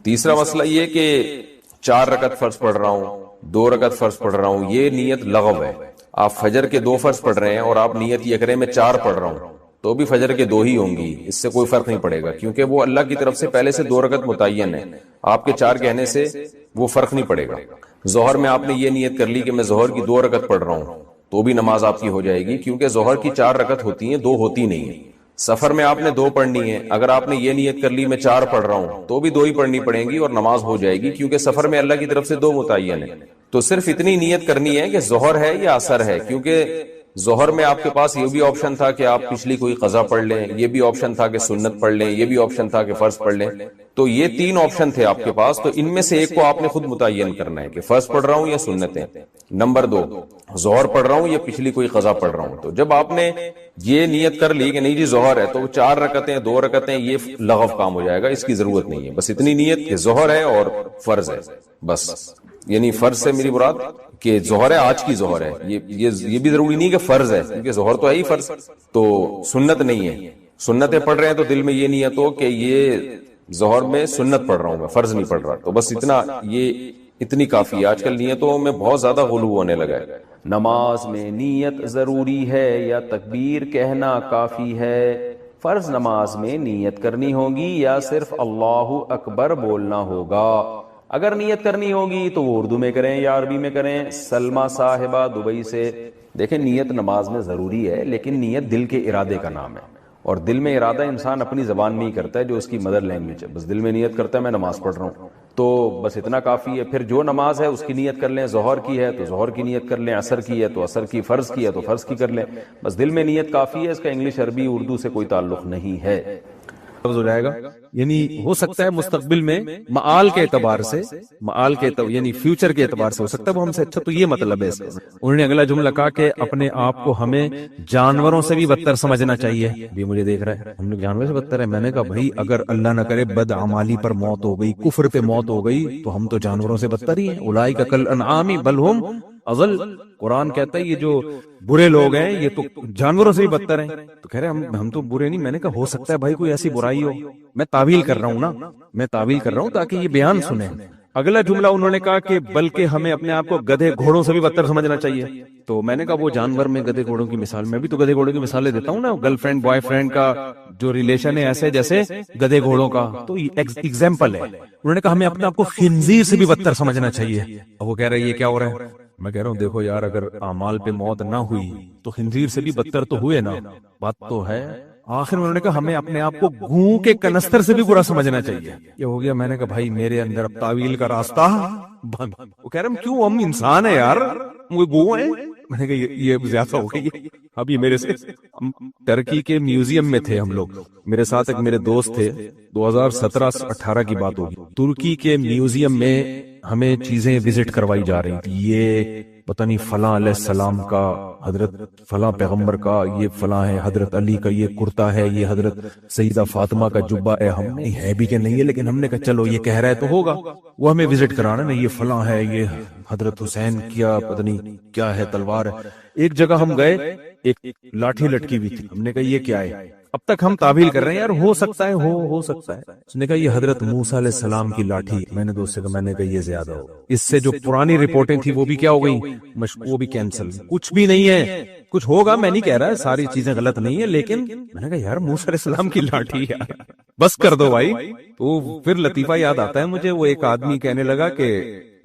تیسرا مسئلہ یہ کہ 4 رکعت فرض پڑھ رہا ہوں, 2 رکعت فرض پڑھ رہا ہوں, یہ نیت لغو ہے. آپ فجر کے 2 فرض پڑھ رہے ہیں اور آپ نیت یہ کریں میں 4 پڑھ رہا ہوں, تو بھی فجر کے 2 ہی ہوں گی, اس سے کوئی فرق نہیں پڑے گا, کیونکہ وہ اللہ کی طرف سے پہلے سے 2 رکعت متعین ہے. آپ کے 4 کہنے سے وہ فرق نہیں پڑے گا. ظہر میں آپ نے یہ نیت کر لی کہ میں ظہر کی 2 رکعت پڑھ رہا ہوں, تو بھی نماز آپ کی ہو جائے گی, کیونکہ ظہر کی 4 رکعت ہوتی ہیں, 2 ہوتی نہیں ہیں. سفر میں آپ نے 2 پڑھنی ہے, اگر آپ نے یہ نیت کر لی میں 4 پڑھ رہا ہوں تو بھی 2 ہی پڑھنی پڑیں گی اور نماز ہو جائے گی, کیونکہ سفر میں اللہ کی طرف سے 2 متعین ہے. تو صرف اتنی نیت کرنی ہے کہ ظہر ہے یا عصر ہے, کیونکہ ظہر میں آپ کے پاس یہ بھی آپشن تھا کہ آپ پچھلی کوئی قضا پڑھ لیں, یہ بھی آپشن تھا کہ سنت پڑھ لیں, یہ بھی آپشن تھا کہ فرض پڑھ لیں. تو یہ 3 آپشن تھے آپ کے پاس, تو ان میں سے ایک کو آپ نے خود متعین کرنا ہے کہ فرض پڑھ رہا ہوں یا سنتیں. نمبر 2, ظہر پڑھ رہا ہوں یا پچھلی کوئی قضا پڑھ رہا ہوں. تو جب آپ نے یہ نیت کر لی کہ نہیں جی ظہر ہے, تو 4 رکعتیں 2 رکعتیں یہ لغو کام ہو جائے گا, اس کی ضرورت نہیں ہے. بس اتنی نیت کہ ظہر ہے اور فرض ہے بس. یعنی فرض سے میری مراد کہ ظہر ہے, آج کی ظہر ہے, یہ بھی ضروری نہیں کہ فرض ہے, کیونکہ ظہر تو ہے ہی فرض, تو سنت نہیں ہے. سنتیں پڑھ رہے ہیں تو دل میں یہ نیت ہو کہ یہ ظہر میں سنت پڑھ رہا ہوں, میں فرض نہیں پڑھ رہا. تو بس اتنا, یہ اتنی کافی ہے. آج کل نیتوں میں بہت زیادہ غلو ہونے لگا ہے. نماز میں نیت ضروری ہے یا تکبیر کہنا کافی ہے؟ فرض نماز میں نیت کرنی ہوگی یا صرف اللہ اکبر بولنا ہوگا؟ اگر نیت کرنی ہوگی تو وہ اردو میں کریں یا عربی میں کریں. سلمہ صاحبہ دبئی سے, دیکھیں نیت نماز میں ضروری ہے, لیکن نیت دل کے ارادے کا نام ہے, اور دل میں ارادہ انسان اپنی زبان میں ہی کرتا ہے جو اس کی مدر لینگویج ہے. بس دل میں نیت کرتا ہے میں نماز پڑھ رہا ہوں, تو بس اتنا کافی ہے. پھر جو نماز ہے اس کی نیت کر لیں, ظہر کی ہے تو ظہر کی نیت کر لیں, عصر کی ہے تو عصر کی, فرض کی ہے تو فرض کی کر لیں. بس دل میں نیت کافی ہے, اس کا انگلش عربی اردو سے کوئی تعلق نہیں ہے. ہو جائے گا. یعنی ہو سکتا ہے مستقبل میں معال کے اعتبار سے, یعنی فیوچر کے اعتبار سے ہو سکتا ہے وہ ہم سے اچھا. تو یہ مطلب ہے اس کا. انہوں نے اگلا جملہ کہا کہ اپنے آپ کو ہمیں جانوروں سے بھی بدتر سمجھنا چاہیے. بھی مجھے دیکھ رہا ہے ہم لوگ جانوروں سے بدتر ہے. میں نے کہا بھائی اگر اللہ نہ کرے بدعمالی پر موت ہو گئی, کفر پہ موت ہو گئی, تو ہم تو جانوروں سے بدتر ہی ہیں. اولئک کالانعام بل ہم اضل. قرآن کہتا ہے یہ جو برے لوگ ہیں یہ تو جانوروں سے بھی بدتر ہیں. تو کہہ رہے ہم تو برے نہیں. میں نے کہا ہو سکتا ہے بھائی کوئی ایسی برائی ہو. میں تعویل کر رہا ہوں نا, میں تعویل کر رہا ہوں تاکہ یہ بیان سنیں. اگلا جملہ انہوں نے کہا کہ بلکہ ہمیں اپنے آپ کو گدھے گھوڑوں سے بھی بدتر سمجھنا چاہیے. تو میں نے کہا وہ جانور میں گدھے گھوڑوں کی مثال, میں بھی تو گدھے گھوڑوں کی مثالیں دیتا ہوں نا. گرل فرینڈ بوائے فرینڈ کا جو ریلیشن ہے ایسے جیسے گدھے گھوڑوں کا, تو ایگزامپل ہے. انہوں نے کہا ہمیں اپنے آپ کو خنزیر سے بھی بدتر سمجھنا چاہیے. اب وہ کہہ رہے ہیں یہ کیا ہو رہا ہے. میں کہہ رہا ہوں دیکھو یار, اگر اعمال پہ موت نہ ہوئی تو خنزیر سے بھی بدتر تو ہوئے نا, بات تو ہے. آخر میں انہوں نے کہا ہمیں اپنے آپ کو گوں کے کنستر سے بھی برا سمجھنا چاہیے. یہ ہو گیا. میں نے کہا بھائی میرے اندر اب تعویل کا راستہ بند. وہ کہہ رہے ہیں کیوں, ہم انسان ہیں یار, وہ گو ہیں. میں نے کہا یہ زیادہ ہو گئی. اب یہ میرے سے, ترکی کے میوزیم میں تھے ہم لوگ, میرے ساتھ ایک میرے دوست تھے, 2017-18 کی بات ہوگی. ترکی کے میوزیم میں ہمیں چیزیں وزٹ کروائی جا رہی تھی. یہ پتہ نہیں فلاں علیہ السلام کا, حضرت فلاں پیغمبر کا, یہ فلاں ہے حضرت علی کا یہ کرتا ہے, یہ حضرت سیدہ فاطمہ کا جبہ ہے. ہم نہیں ہے بھی کہ نہیں ہے, لیکن ہم نے کہا چلو یہ کہہ رہا ہے تو ہوگا, وہ ہمیں وزٹ کرانا نا. یہ فلاں ہے, یہ حضرت حسین کیا پتہ نہیں کیا ہے تلوار ہے. ایک جگہ ہم گئے, ایک لاٹھی لٹکی ہوئی تھی. ہم نے کہا یہ کیا ہے. اب تک ہم تعویل کر رہے ہیں یار ہو سکتا ہے, ہو سکتا ہے. اس نے کہا یہ حضرت موسیٰ علیہ السلام کی لاٹھی. میں نے دوست سے کہا, میں نے کہا یہ زیادہ ہو. اس سے جو پرانی رپورٹیں تھی وہ بھی کیا ہو گئی, وہ بھی کینسل. کچھ بھی نہیں ہے, کچھ ہوگا, میں نہیں کہہ رہا ساری چیزیں غلط نہیں ہے, لیکن میں نے کہا یار موسیٰ علیہ السلام کی لاٹھی یار بس کر دو بھائی. تو پھر لطیفہ یاد آتا ہے مجھے, وہ ایک آدمی کہنے لگا کہ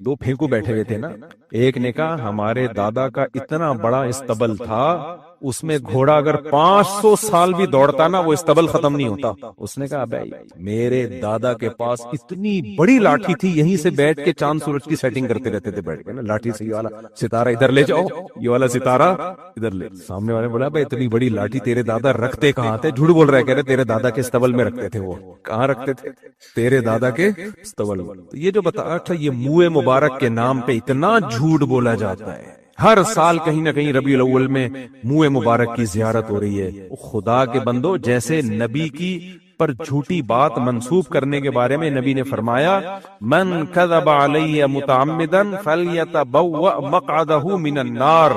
دو پھینکو بیٹھے ہوئے تھے نا, ایک نے کہا ہمارے دادا کا اتنا بڑا استبل تھا, اس میں گھوڑا اگر 500 سال بھی دوڑتا نا وہ استبل ختم نہیں ہوتا. اس نے کہا بھائی میرے دادا کے پاس اتنی بڑی لاٹھی تھی, یہیں سے بیٹھ کے چاند سورج کی سیٹنگ کرتے رہتے تھے بیٹھ کے نا, لاٹھی سے یہ والا ستارہ ادھر لے جاؤ, یہ والا ستارہ ادھر لے. سامنے والے بولا بھائی اتنی بڑی لاٹھی تیرے دادا رکھتے کہاں تھے؟ جھوٹ بول رہے, کہہ رہے تیرے دادا کے استبل میں رکھتے تھے. وہ کہاں رکھتے تھے؟ تیرے دادا کے استبل میں. یہ جو بتایا تھا, یہ منہ مبارک کے نام پہ اتنا جھوٹ بولا جاتا ہے. ہر سال کہیں نہ کہیں ربیع الاول میں منہ مبارک کی زیارت ہو رہی ہے. خدا کے بندو, جیسے نبی کی پر جھوٹی بات منسوب کرنے کے بارے میں نبی نے فرمایا من کذب علی متعمدا فلیتبوأ مقعدہ من النار,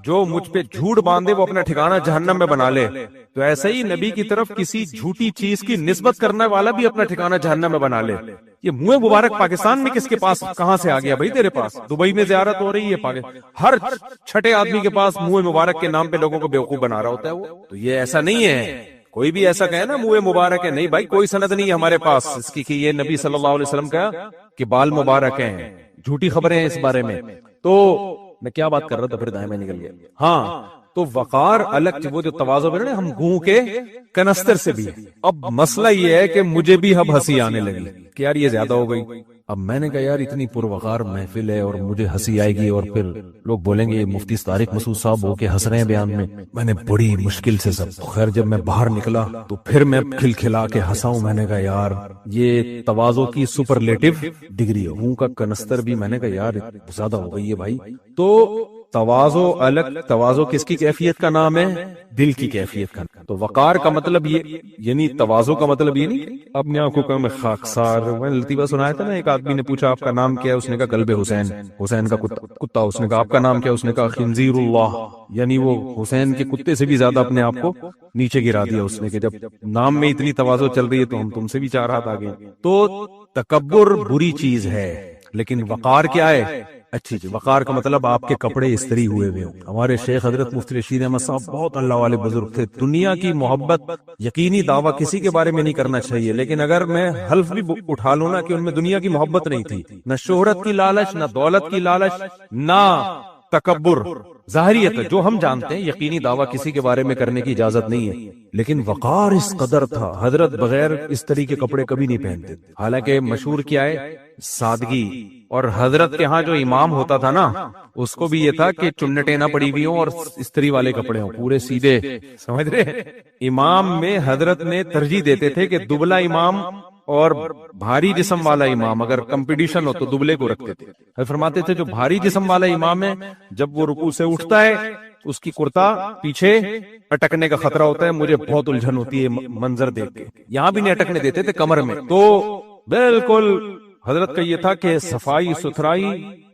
جو مجھ پہ جھوٹ باندھے وہ اپنا ٹھکانہ جہنم میں بنا لے. تو ایسے ہی نبی کی طرف کسی جھوٹی چیز کی نسبت کرنے والا بھی اپنا ٹھکانہ جہنم میں بنا لے. یہ منہ مبارک پاکستان میں کس کے پاس کہاں سے آ گیا بھائی؟ تیرے پاس دبئی میں زیارت ہو رہی ہے, ہر چھٹے آدمی کے پاس منہ مبارک کے نام پہ لوگوں کو بیوقوف بنا رہا ہوتا ہے وہ. تو یہ ایسا نہیں ہے, کوئی بھی ایسا کہے نا منہ مبارک ہے, نہیں بھائی کوئی سند نہیں ہے ہمارے پاس اس کی کہ یہ نبی صلی اللہ علیہ وسلم کا کہ بال مبارک ہیں. جھوٹی خبریں ہیں اس بارے میں. تو میں کیا بات کر رہا تھا, پھر دائیں میں نکل گیا. ہاں, تو وقار الگ, وہ جو تواضع میں ہم گوں کے کنستر سے بھی. اب مسئلہ یہ ہے کہ مجھے بھی اب ہنسی آنے لگی کہ یار یہ زیادہ ہو گئی. اب میں نے کہا یار اتنی پروقار محفل ہے اور مجھے ہنسی آئے گی اور پھر لوگ بولیں گے مفتی طارق مسعود صاحب ہو کے ہنس رہے ہیں بیان میں. میں نے بڑی مشکل سے سب, خیر جب میں باہر نکلا تو پھر میں کھلکھلا کے ہنسا ہوں. میں نے کہا یار یہ تواضع کی سپرلیٹو ڈگری ہے. ہوں کا کنستر بھی میں نے کہا یار زیادہ ہو گئی ہے بھائی. تو تواضع الگ, تواضع کس کی کیفیت کا نام ہے؟ دل کی کیفیت کا. تو وقار کا مطلب یہ, یعنی تواضع کا مطلب یہ نہیں اپنی آنکھوں کا میں خاکسار. میں لطیفہ سنایا تھا نا, ایک آدمی نے پوچھا آپ کا نام کیا ہے؟ اس نے کہا کلب حسین, حسین کا کتا. اس نے کہا آپ کا نام کیا؟ اس نے کہا خنزیر اللہ, یعنی وہ حسین کے کتے سے بھی زیادہ اپنے آپ کو نیچے گرا دیا اس نے, کہ جب نام میں اتنی تواضع چل رہی ہے تو ہم تم سے بھی چاہ رہا تھا. تو تکبر بری چیز ہے, لیکن وقار کیا ہے؟ اچھی چیز. وقار کا مطلب آپ کے کپڑے استری ہوئے ہوئے ہوں. ہمارے شیخ حضرت مفتی رشید احمد صاحب بہت اللہ والے بزرگ تھے. دنیا کی محبت یقینی دعویٰ کسی کے بارے میں نہیں کرنا چاہیے, لیکن اگر میں حلف بھی اٹھا لوں نا کہ ان میں دنیا کی محبت نہیں تھی, نہ شہرت کی لالچ, نہ دولت کی لالچ, نہ تکبر. ظاہریت جو ہم جانتے ہیں, یقینی دعویٰ کسی کے بارے میں کرنے کی اجازت نہیں ہے, لیکن وقار اس قدر تھا. حضرت بغیر استری کے کپڑے کبھی نہیں پہنتے. حالانکہ مشہور کیا ہے؟ سادگی. اور حضرت کے ہاں جو امام ہوتا تھا نا, اس کو بھی یہ تھا کہ چنٹیں نہ پڑی ہوئی ہوں اور استری والے کپڑے ہوں, پورے سیدھے. سمجھ رہے؟ امام میں حضرت نے ترجیح دیتے تھے کہ دبلا امام اور بھاری جسم والا امام, اگر کمپٹیشن ہو تو دبلے کو رکھتے تھے. فرماتے تھے جو بھاری جسم والا امام ہے, جب وہ رکوع سے اٹھتا ہے اس کی کرتا پیچھے اٹکنے کا خطرہ ہوتا ہے. مجھے بہت الجھن ہوتی ہے منظر دیکھ کے. یہاں بھی نہیں اٹکنے دیتے تھے کمر میں. تو بالکل حضرت کا یہ تھا کہ صفائی ستھرائی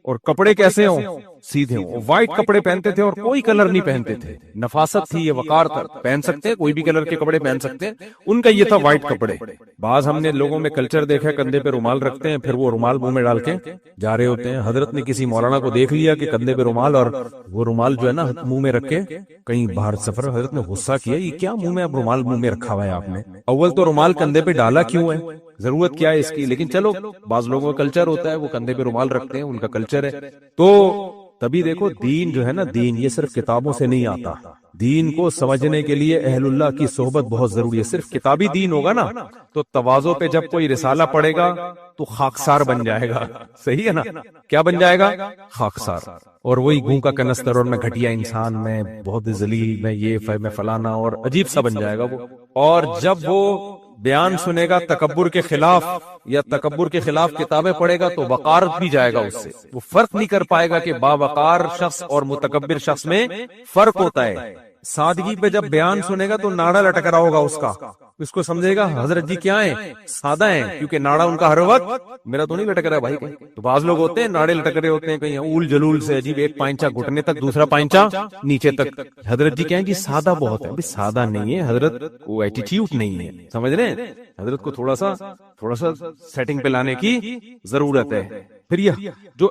اور کپڑے کیسے ہوں؟ سیدھے ہوں. وائٹ کپڑے پہنتے تھے اور کوئی کلر نہیں پہنتے تھے. نفاست تھی, یہ وقار تھا. پہن سکتے ہیں کوئی بھی کلر کے کپڑے پہن سکتے ہیں, ان کا یہ تھا وائٹ کپڑے. بعض ہم نے لوگوں میں کلچر دیکھا کندھے پہ رومال رکھتے ہیں, پھر وہ رومال منہ میں ڈال کے جا رہے ہوتے ہیں. حضرت نے کسی مولانا کو دیکھ لیا کہ کندھے پہ رومال, اور وہ رومال جو ہے نا منہ میں رکھ کے کہیں باہر سفر. حضرت نے غصہ کیا, یہ کیا منہ میں اب رومال منہ میں رکھا ہوا ہے آپ نے؟ اول تو رومال کندھے پہ ڈالا کیوں ہے؟ ضرورت کیا ہے اس کی؟ لیکن چلو بعض لوگوں کا کلچر ہوتا ہے, وہ کندھے پہ رومال رکھتے ہیں, ان کا کلچر ہے. تو تبھی دیکھو دین جو ہے نا, دین یہ صرف کتابوں سے نہیں آتا. دین کو سمجھنے کے لیے اہل اللہ کی صحبت بہت ضروری ہے. صرف کتابی دین ہوگا نا تو تواضع پہ جب کوئی رسالہ پڑھے گا تو خاکسار بن جائے گا. صحیح ہے نا؟ کیا بن جائے گا؟ خاکسار. اور وہی گوں کا کنستر, اور میں گھٹیا انسان, میں بہت ذلیل, میں یہ میں فلانا, اور عجیب سا بن جائے گا وہ. اور جب وہ بیان سنے گا تکبر کے خلاف یا تکبر کے خلاف کتابیں پڑھے گا تو وقار بھی جائے گا اس سے. وہ فرق نہیں کر پائے گا کہ باوقار شخص اور متکبر شخص میں فرق ہوتا ہے. سادگی پہ جب بیان سنے گا تو ناڑا لٹک رہا ہوگا اس کا, اس کو سمجھے گا حضرت جی کیا ہیں؟ سادہ ہیں, کیونکہ ناڑا ان کا ہر وقت میرا تو نہیں لٹک رہا بھائی. تو بعض لوگ ہوتے ہیں ناڑے لٹک رہے ہوتے ہیں کہیں اول جلول سے, عجیب, ایک پائنچا گھٹنے تک, دوسرا پائنچا نیچے تک. حضرت جی کہیں جی سادہ بہت ہے. سادہ نہیں ہے حضرت, وہ ایٹیٹیوڈ نہیں ہے. سمجھ رہے ہیں؟ حضرت کو تھوڑا سا تھوڑا سا سیٹنگ پہ لانے کی ضرورت ہے. پھر یہ جو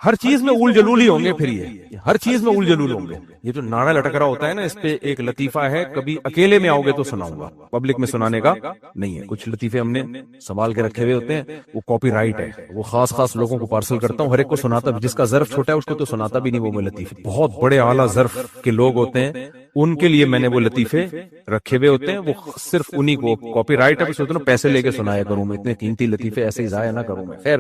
ہر چیز میں اول جلول ہی ہوں گے، پھر یہ ہر چیز میں اول جلول ہوں گے. یہ جو نعرہ لٹک رہا ہوتا ہے نا، اس پہ ایک لطیفہ ہے، کبھی اکیلے میں آؤ گے تو سناؤں گا، پبلک میں سنانے کا نہیں ہے. کچھ لطیفے ہم نے سنبھال کے رکھے ہوئے ہوتے ہیں، وہ کاپی رائٹ ہے، وہ خاص لوگوں کو پارسل کرتا ہوں، ہر ایک کو سناتا بھی، جس کا ظرف چھوٹا ہے اس کو تو سناتا بھی نہیں وہ لطیفے. بہت بڑے اعلیٰ ظرف کے لوگ ہوتے ہیں، ان کے لیے میں نے وہ لطیفے رکھے ہوئے ہوتے ہیں، وہ صرف انہی کو کاپی رائٹ ہے. سوچتا ہوں پیسے لے کے سنایا کروں میں، اتنے قیمتی لطیفے ایسے ہی ضائع نہ کروں میں. خیر،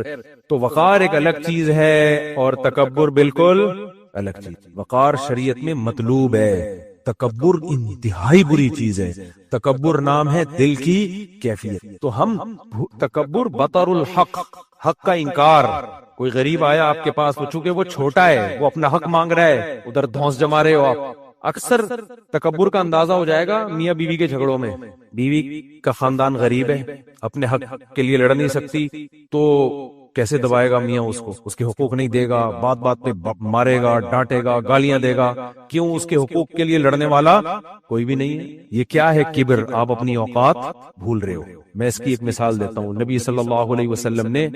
تو وقار ایک الگ چیز ہے اور تکبر بالکل الگ چیز. وقار شریعت میں مطلوب ہے، تکبر انتہائی بری چیز ہے. تکبر نام ہے دل کی کیفیت. تو ہم تکبر بطر الحق، حق کا انکار. کوئی غریب آیا آپ کے پاس، وہ چونکہ وہ چھوٹا ہے، وہ اپنا حق مانگ رہا ہے، ادھر دھونس جما رہے ہو آپ. اکثر تکبر کا اندازہ ہو جائے گا میاں بیوی کے جھگڑوں میں. بیوی کا خاندان غریب ہے، اپنے حق کے لیے لڑ نہیں سکتی، تو کیسے دبائے گا میاں اس کو؟ اس کے حقوق نہیں دے گا، بات بات پہ مارے گا، ڈانٹے گا، گالیاں دے گا. کیوں؟ اس کے حقوق کے لیے لڑنے والا کوئی بھی نہیں ہے. یہ کیا ہے؟ کبر. آپ اپنی اوقات بھول رہے ہو. میں اس کی ایک مثال دیتا ہوں. نبی صلی اللہ علیہ وسلم نے،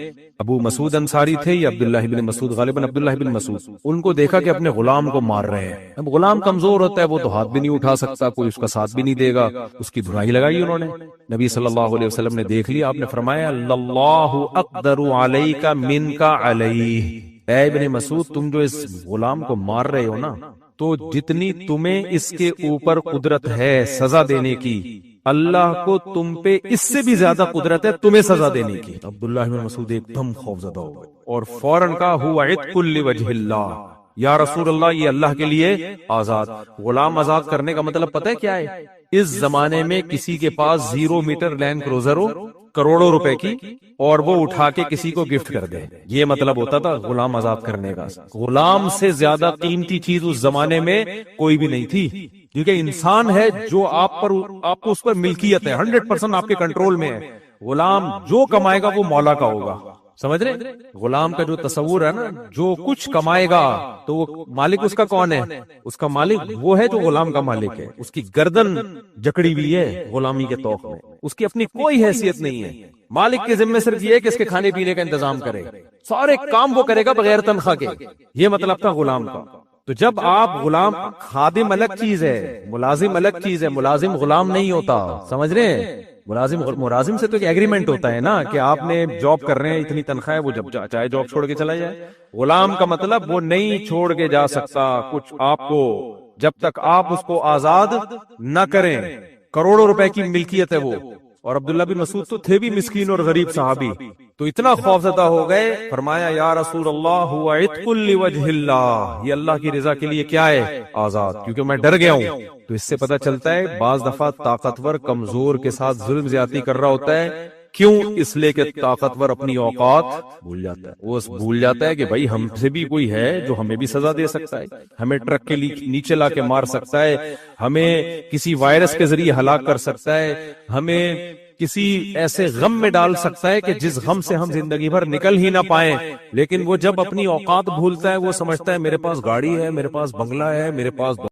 ابو مسعود انصاری تھے یا عبداللہ بن مسعود، غالباً عبداللہ بن مسعود، ان کو دیکھا کہ اپنے غلام کو مار رہے ہیں. اب غلام کمزور ہوتا ہے، وہ تو ہاتھ بھی نہیں اٹھا سکتا، کوئی اس کا ساتھ بھی نہیں دے گا. اس کی دھنائی لگائی انہوں نے. نبی صلی اللہ علیہ وسلم نے دیکھ لیا، آپ نے فرمایا اللہ اقدر علیک منک علیہ. اے ابن مسعود، تم جو اس غلام کو مار رہے ہو نا، تو جتنی تمہیں اس کے اوپر قدرت ہے سزا دینے کی، اللہ کو تم پہ اس سے بھی زیادہ قدرت ہے تمہیں سزا دینے کی. عبداللہ بن مسعود ایک دم خوفزدہ ہو گئے اور فوراً کہا ہوا عتق لوجہ اللہ، یا رسول اللہ یہ اللہ کے لیے آزاد. غلام آزاد کرنے کا مطلب پتہ ہے کیا ہے؟ اس زمانے میں کسی کے پاس 0 میٹر لینڈ کروزر ہو کروڑوں روپے کی، اور وہ اٹھا کے کسی کو گفٹ کر دے، یہ مطلب ہوتا تھا غلام آزاد کرنے کا. غلام سے زیادہ قیمتی چیز اس زمانے میں کوئی بھی نہیں تھی، کیونکہ انسان ہے جو آپ کو اس پر ملکیت ہے، 100% آپ کے کنٹرول میں ہے. غلام جو کمائے گا وہ مولا کا ہوگا. سمجھ رہے؟ غلام کا جو تصور ہے نا، جو کچھ کمائے گا تو وہ مالک اس کا کون ہے؟ اس کا مالک وہ ہے جو غلام کا مالک ہے. اس کی گردن جکڑی ہوئی ہے غلامی کے توق میں، اس کی اپنی کوئی حیثیت نہیں ہے. مالک کے ذمہ صرف یہ ہے کہ اس کے کھانے پینے کا انتظام کرے، سارے کام وہ کرے گا بغیر تنخواہ کے. یہ مطلب تھا غلام کا. تو جب آپ غلام، خادم الگ چیز ہے، ملازم الگ چیز ہے. ملازم غلام نہیں ہوتا، سمجھ رہے ہیں؟ ملازم سے تو ایک ایگریمنٹ ہوتا ہے نا کہ آپ نے جاب کر رہے ہیں، اتنی تنخواہ ہے، وہ جب چاہے جاب چھوڑ کے چلا جائے. غلام کا مطلب وہ نہیں چھوڑ کے جا سکتا کچھ آپ کو، جب تک آپ اس کو آزاد نہ کریں. کروڑوں روپے کی ملکیت ہے وہ. اور عبداللہ بن مسعود تو تھے بھی مسکین اور غریب صحابی، تو اتنا خوفزدہ ہو گئے، فرمایا یا رسول اللہ ہوا عتق لوجہ اللہ، یہ اللہ کی رضا کے لیے کیا ہے؟ آزاد. کیونکہ میں ڈر گیا ہوں. تو اس سے پتہ چلتا ہے بعض دفعہ طاقتور کمزور کے ساتھ ظلم زیادتی کر رہا ہوتا ہے. کیوں؟ اس لیے کہ طاقتور اپنی اوقات بھول جاتا ہے. وہ بھول جاتا ہے کہ بھائی ہم سے بھی کوئی ہے جو ہمیں بھی سزا دے سکتا ہے، ہمیں ٹرک کے نیچے لا کے مار سکتا ہے، ہمیں کسی وائرس کے ذریعے ہلاک کر سکتا ہے، ہمیں کسی ایسے غم میں ڈال سکتا ہے کہ جس غم سے ہم زندگی بھر نکل ہی نہ پائیں. لیکن وہ جب اپنی اوقات بھولتا ہے، وہ سمجھتا ہے میرے پاس گاڑی ہے، میرے پاس بنگلہ ہے، میرے پاس